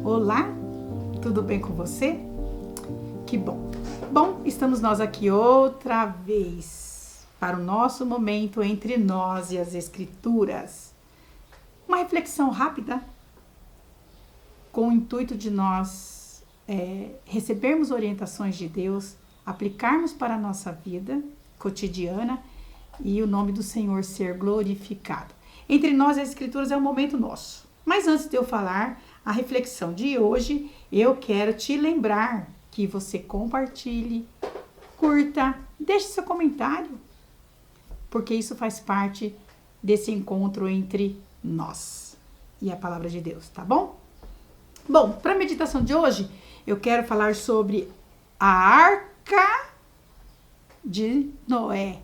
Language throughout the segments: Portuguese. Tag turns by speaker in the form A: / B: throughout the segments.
A: Olá, tudo bem com você? Que bom! Bom, estamos nós aqui outra vez para o nosso momento entre nós e as Escrituras. Uma reflexão rápida com o intuito de nós recebermos orientações de Deus, aplicarmos para a nossa vida cotidiana e o nome do Senhor ser glorificado. Entre nós e as Escrituras é um momento nosso. Mas antes de eu falar a reflexão de hoje, eu quero te lembrar que você compartilhe, curta, deixe seu comentário, porque isso faz parte desse encontro entre nós e a palavra de Deus, tá bom? Bom, para a meditação de hoje, eu quero falar sobre a Arca de Noé,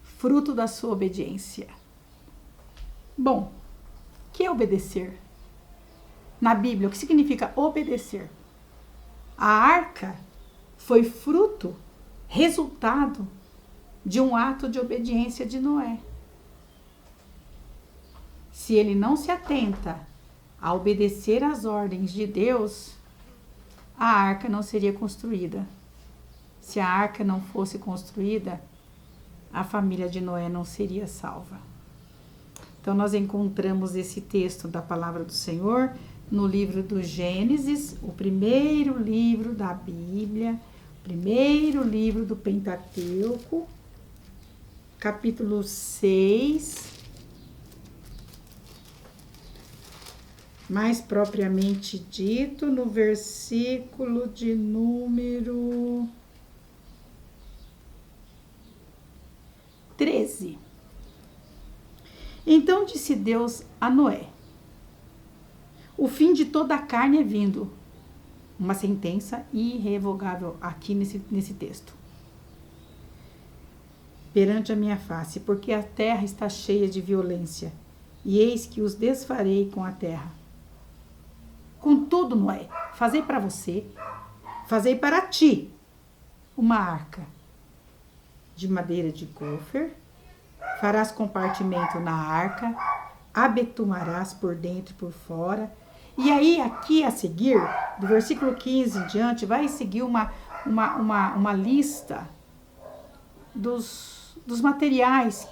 A: fruto da sua obediência. Bom, o que é obedecer? Na Bíblia, o que significa obedecer? A arca foi fruto, resultado de um ato de obediência de Noé. Se ele não se atenta a obedecer às ordens de Deus, a arca não seria construída. Se a arca não fosse construída, a família de Noé não seria salva. Então, nós encontramos esse texto da palavra do Senhor no livro do Gênesis, o primeiro livro da Bíblia, o primeiro livro do Pentateuco, capítulo 6, mais propriamente dito, no versículo de número 13. Então disse Deus a Noé: o fim de toda a carne é vindo. Uma sentença irrevogável aqui nesse texto. Perante a minha face, porque a terra está cheia de violência, e eis que os desfarei com a terra. Contudo, Noé, fazei para você, fazei para ti, uma arca de madeira de gofer. Farás compartimento na arca, abetumarás por dentro e por fora. E aí, aqui a seguir, do versículo 15 em diante, vai seguir uma lista dos materiais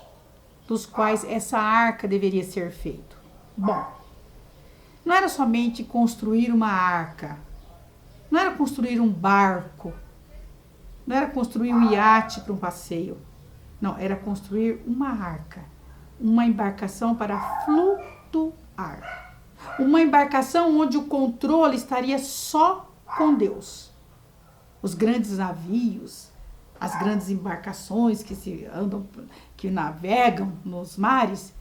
A: dos quais essa arca deveria ser feita. Bom, não era somente construir uma arca, não era construir um barco, não era construir um iate para um passeio. Não, era construir uma arca, uma embarcação para flutuar. Uma embarcação onde o controle estaria só com Deus. Os grandes navios, as grandes embarcações que navegam nos mares,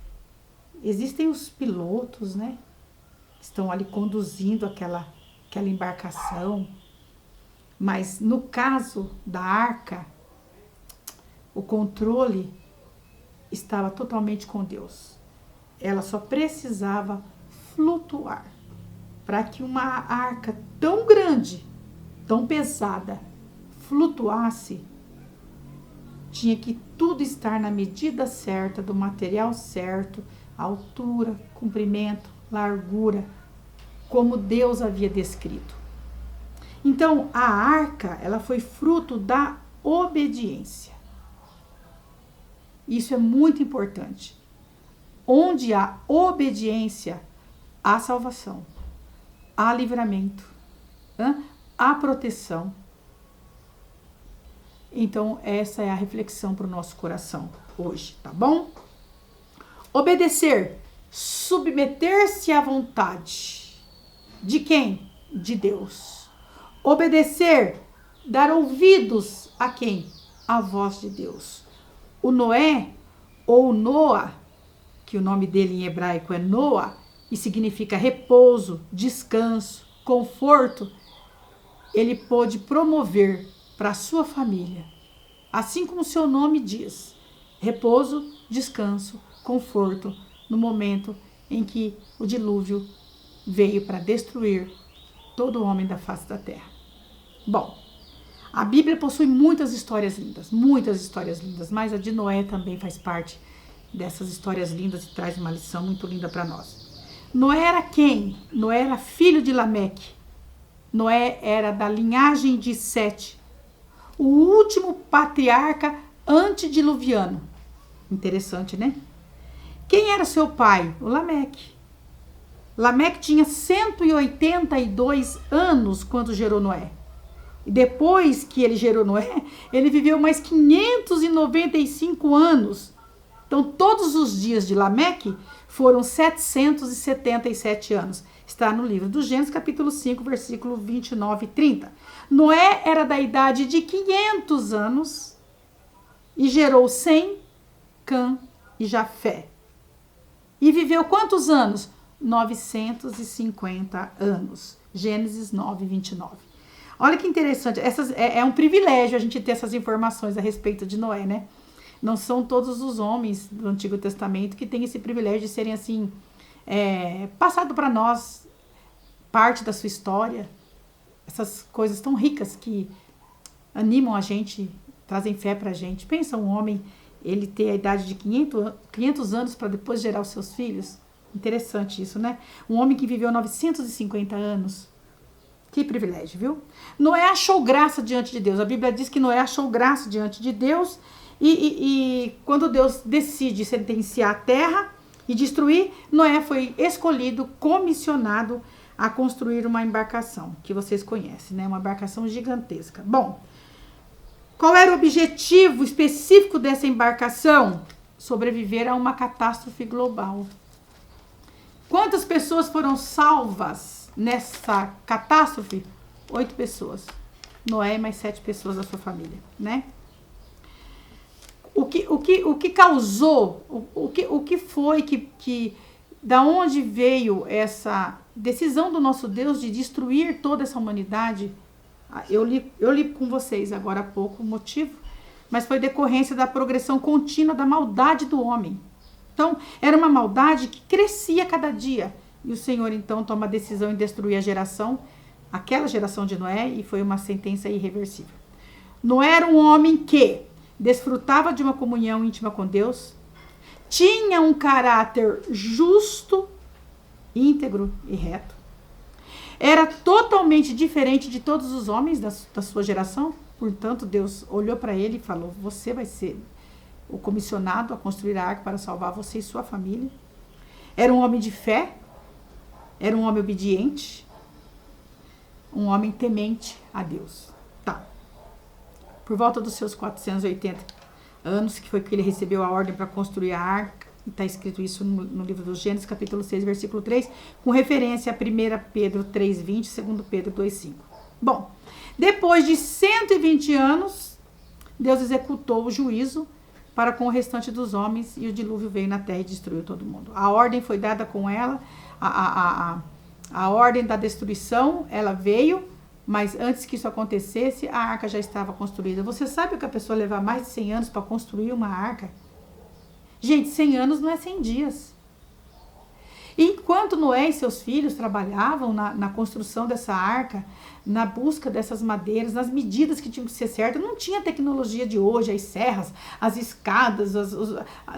A: existem os pilotos, né? Estão ali conduzindo aquela embarcação. Mas no caso da arca, o controle estava totalmente com Deus. Ela só precisava flutuar. Para que uma arca tão grande, tão pesada, flutuasse, tinha que tudo estar na medida certa, do material certo, altura, comprimento, largura, como Deus havia descrito. Então, a arca, ela foi fruto da obediência. Isso é muito importante. Onde há obediência, há salvação, há livramento, há proteção. Então, essa é a reflexão para o nosso coração hoje, tá bom? Obedecer, submeter-se à vontade. De quem? De Deus. Obedecer, dar ouvidos a quem? À voz de Deus. O Noé, ou Noa, que o nome dele em hebraico é Noa, e significa repouso, descanso, conforto, ele pôde promover para a sua família, assim como o seu nome diz, repouso, descanso, conforto, no momento em que o dilúvio veio para destruir todo o homem da face da terra. Bom, a Bíblia possui muitas histórias lindas, mas a de Noé também faz parte dessas histórias lindas e traz uma lição muito linda para nós. Noé era quem? Noé era filho de Lameque. Noé era da linhagem de Sete, o último patriarca antediluviano. Interessante, né? Quem era seu pai? O Lameque. Lameque tinha 182 anos quando gerou Noé. E depois que ele gerou Noé, ele viveu mais 595 anos. Então, todos os dias de Lameque foram 777 anos. Está no livro do Gênesis, capítulo 5, versículo 29 e 30. Noé era da idade de 500 anos e gerou Sem, Cã e Jafé. E viveu quantos anos? 950 anos. Gênesis 9, 29. Olha que interessante. É um privilégio a gente ter essas informações a respeito de Noé, né? Não são todos os homens do Antigo Testamento que têm esse privilégio de serem assim, passado para nós parte da sua história. Essas coisas tão ricas que animam a gente, trazem fé para a gente. Pensa um homem, ele ter a idade de 500 anos para depois gerar os seus filhos. Interessante isso, né? Um homem que viveu 950 anos. Que privilégio, viu? Noé achou graça diante de Deus. A Bíblia diz que Noé achou graça diante de Deus. E quando Deus decide sentenciar a terra e destruir, Noé foi escolhido, comissionado a construir uma embarcação, que vocês conhecem, né? Uma embarcação gigantesca. Bom, qual era o objetivo específico dessa embarcação? Sobreviver a uma catástrofe global. Quantas pessoas foram salvas nessa catástrofe? 8 pessoas. Noé e mais 7 pessoas da sua família, né? O que causou, o que foi que da onde veio essa decisão do nosso Deus de destruir toda essa humanidade? Eu li com vocês agora há pouco o motivo, mas foi decorrência da progressão contínua da maldade do homem. Então, era uma maldade que crescia cada dia. E o Senhor, então, toma a decisão em destruir aquela geração de Noé, e foi uma sentença irreversível. Noé era um homem que desfrutava de uma comunhão íntima com Deus, tinha um caráter justo, íntegro e reto. Era totalmente diferente de todos os homens da sua geração. Portanto, Deus olhou para ele e falou: você vai ser o comissionado a construir a arca para salvar você e sua família. Era um homem de fé, era um homem obediente, um homem temente a Deus. Tá. Por volta dos seus 480 anos, que foi que ele recebeu a ordem para construir a arca, e está escrito isso no livro do Gênesis, capítulo 6, versículo 3, com referência a 1 Pedro 3,20 e 2 Pedro 2,5. Bom, depois de 120 anos, Deus executou o juízo para com o restante dos homens, e o dilúvio veio na terra e destruiu todo mundo. A ordem foi dada com ela, a ordem da destruição, ela veio, mas antes que isso acontecesse, a arca já estava construída. Você sabe que a pessoa levar mais de 100 anos para construir uma arca? Gente, 100 anos não é 100 dias. E enquanto Noé e seus filhos trabalhavam na construção dessa arca, na busca dessas madeiras, nas medidas que tinham que ser certas, não tinha a tecnologia de hoje, as serras, as escadas,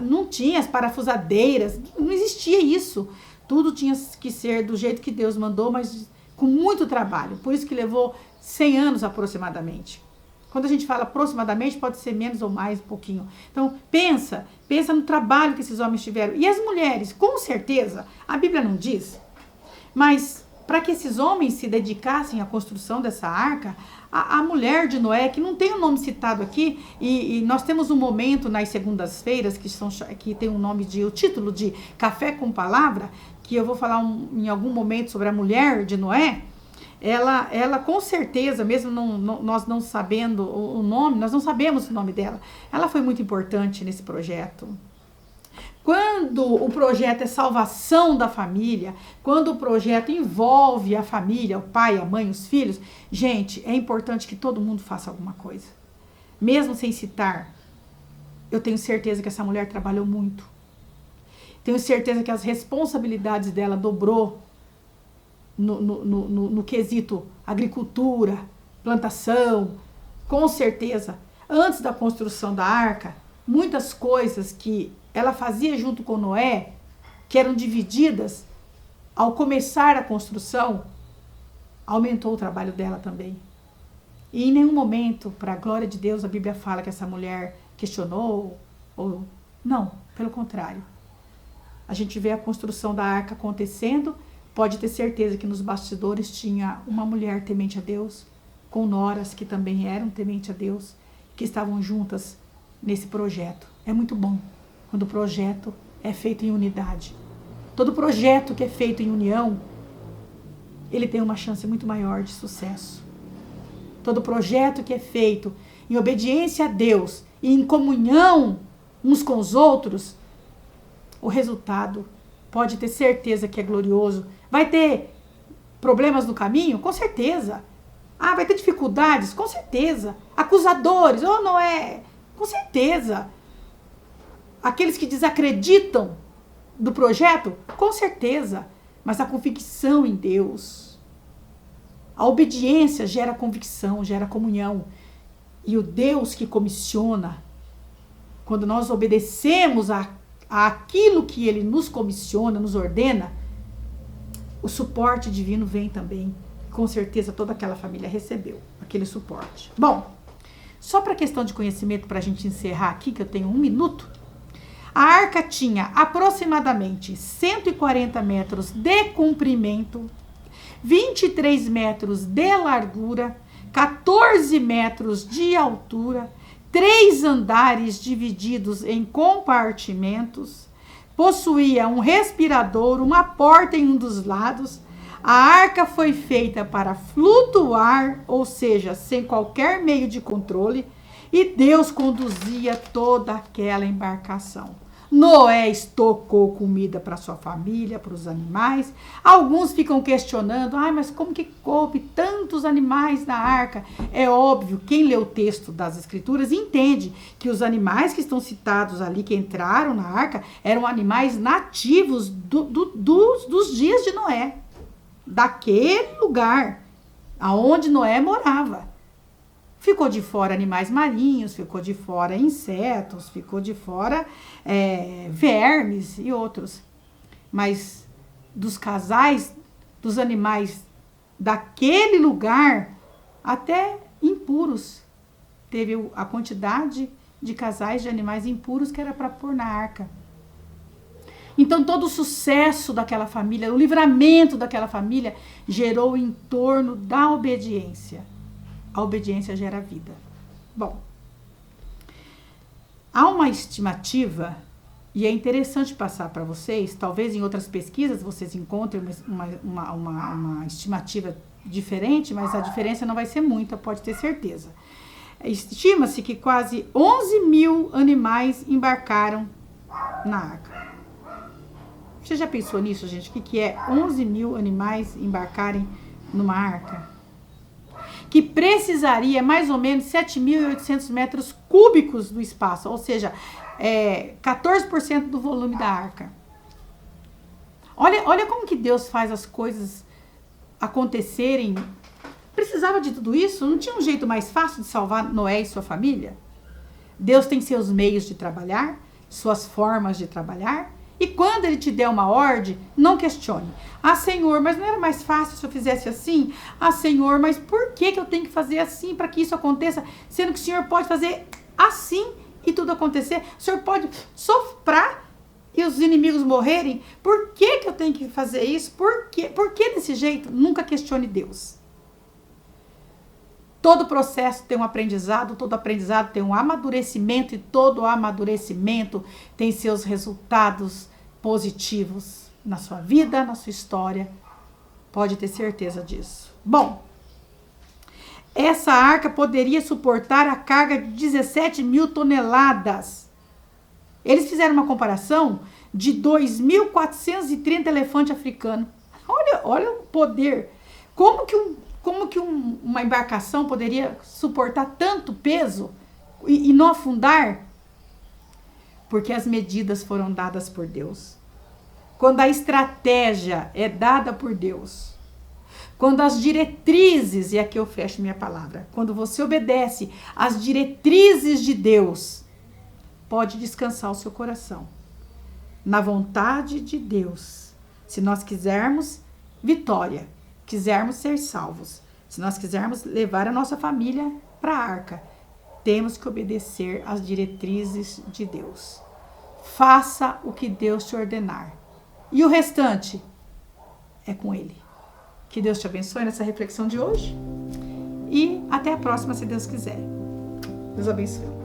A: não tinha as parafusadeiras, não existia isso. Tudo tinha que ser do jeito que Deus mandou, mas com muito trabalho. Por isso que levou 100 anos aproximadamente. Quando a gente fala aproximadamente, pode ser menos ou mais, um pouquinho. Então, pensa no trabalho que esses homens tiveram. E as mulheres, com certeza, a Bíblia não diz, mas para que esses homens se dedicassem à construção dessa arca, a mulher de Noé, que não tem o nome citado aqui, e nós temos um momento nas segundas-feiras que tem o título de Café com Palavra, que eu vou falar em algum momento sobre a mulher de Noé. Ela com certeza, mesmo nós não sabendo o nome, nós não sabemos o nome dela, ela foi muito importante nesse projeto. Quando o projeto é salvação da família, quando o projeto envolve a família, o pai, a mãe, os filhos, gente, é importante que todo mundo faça alguma coisa. Mesmo sem citar, eu tenho certeza que essa mulher trabalhou muito. Tenho certeza que as responsabilidades dela dobrou no quesito agricultura, plantação, com certeza. Antes da construção da arca, muitas coisas que ela fazia junto com Noé, que eram divididas, ao começar a construção, aumentou o trabalho dela também. E em nenhum momento, para a glória de Deus, a Bíblia fala que essa mulher questionou, ou não, pelo contrário. A gente vê a construção da arca acontecendo, pode ter certeza que nos bastidores tinha uma mulher temente a Deus, com noras que também eram temente a Deus, que estavam juntas nesse projeto. É muito bom quando o projeto é feito em unidade. Todo projeto que é feito em união, ele tem uma chance muito maior de sucesso. Todo projeto que é feito em obediência a Deus e em comunhão uns com os outros, o resultado pode ter certeza que é glorioso. Vai ter problemas no caminho? Com certeza. Ah, vai ter dificuldades? Com certeza. Acusadores? Oh, não é? Com certeza. Aqueles que desacreditam do projeto? Com certeza. Mas a convicção em Deus, a obediência gera convicção, gera comunhão. E o Deus que comissiona, quando nós obedecemos àquilo que Ele nos comissiona, nos ordena, o suporte divino vem também. Com certeza toda aquela família recebeu aquele suporte. Bom, só para questão de conhecimento, para a gente encerrar aqui, que eu tenho 1 minuto, a arca tinha aproximadamente 140 metros de comprimento, 23 metros de largura, 14 metros de altura, 3 andares divididos em compartimentos, possuía um respirador, uma porta em um dos lados. A arca foi feita para flutuar, ou seja, sem qualquer meio de controle, e Deus conduzia toda aquela embarcação. Noé estocou comida para sua família, para os animais. Alguns ficam questionando, mas como que coube tantos animais na arca? É óbvio, quem lê o texto das Escrituras entende que os animais que estão citados ali, que entraram na arca, eram animais nativos dos dias de Noé, daquele lugar aonde Noé morava. Ficou de fora animais marinhos, ficou de fora insetos, ficou de fora vermes e outros. Mas dos casais, dos animais daquele lugar, até impuros. Teve a quantidade de casais de animais impuros que era para pôr na arca. Então todo o sucesso daquela família, o livramento daquela família gerou em torno da obediência. A obediência gera vida. Bom, há uma estimativa, e é interessante passar para vocês, talvez em outras pesquisas vocês encontrem uma estimativa diferente, mas a diferença não vai ser muita, pode ter certeza. Estima-se que quase 11 mil animais embarcaram na arca. Você já pensou nisso, gente? O que é 11 mil animais embarcarem numa arca? Que precisaria mais ou menos 7.800 metros cúbicos do espaço, ou seja, 14% do volume da arca. Olha como que Deus faz as coisas acontecerem. Precisava de tudo isso? Não tinha um jeito mais fácil de salvar Noé e sua família? Deus tem seus meios de trabalhar, suas formas de trabalhar. E quando Ele te der uma ordem, não questione. Senhor, mas não era mais fácil se eu fizesse assim? Senhor, mas por que eu tenho que fazer assim para que isso aconteça? Sendo que o Senhor pode fazer assim e tudo acontecer. O Senhor pode soprar e os inimigos morrerem. Por que eu tenho que fazer isso? Por que desse jeito? Nunca questione Deus. Todo processo tem um aprendizado, todo aprendizado tem um amadurecimento e todo amadurecimento tem seus resultados positivos na sua vida, na sua história. Pode ter certeza disso. Bom, essa arca poderia suportar a carga de 17 mil toneladas. Eles fizeram uma comparação de 2.430 elefantes africanos. Olha o poder. Como que uma embarcação poderia suportar tanto peso e não afundar? Porque as medidas foram dadas por Deus. Quando a estratégia é dada por Deus, quando as diretrizes, e aqui eu fecho minha palavra, quando você obedece às diretrizes de Deus, pode descansar o seu coração na vontade de Deus, Se nós quisermos vitória, quisermos ser salvos, se nós quisermos levar a nossa família para a arca, temos que obedecer às diretrizes de Deus. Faça o que Deus te ordenar. E o restante é com Ele. Que Deus te abençoe nessa reflexão de hoje. E até a próxima, se Deus quiser. Deus abençoe.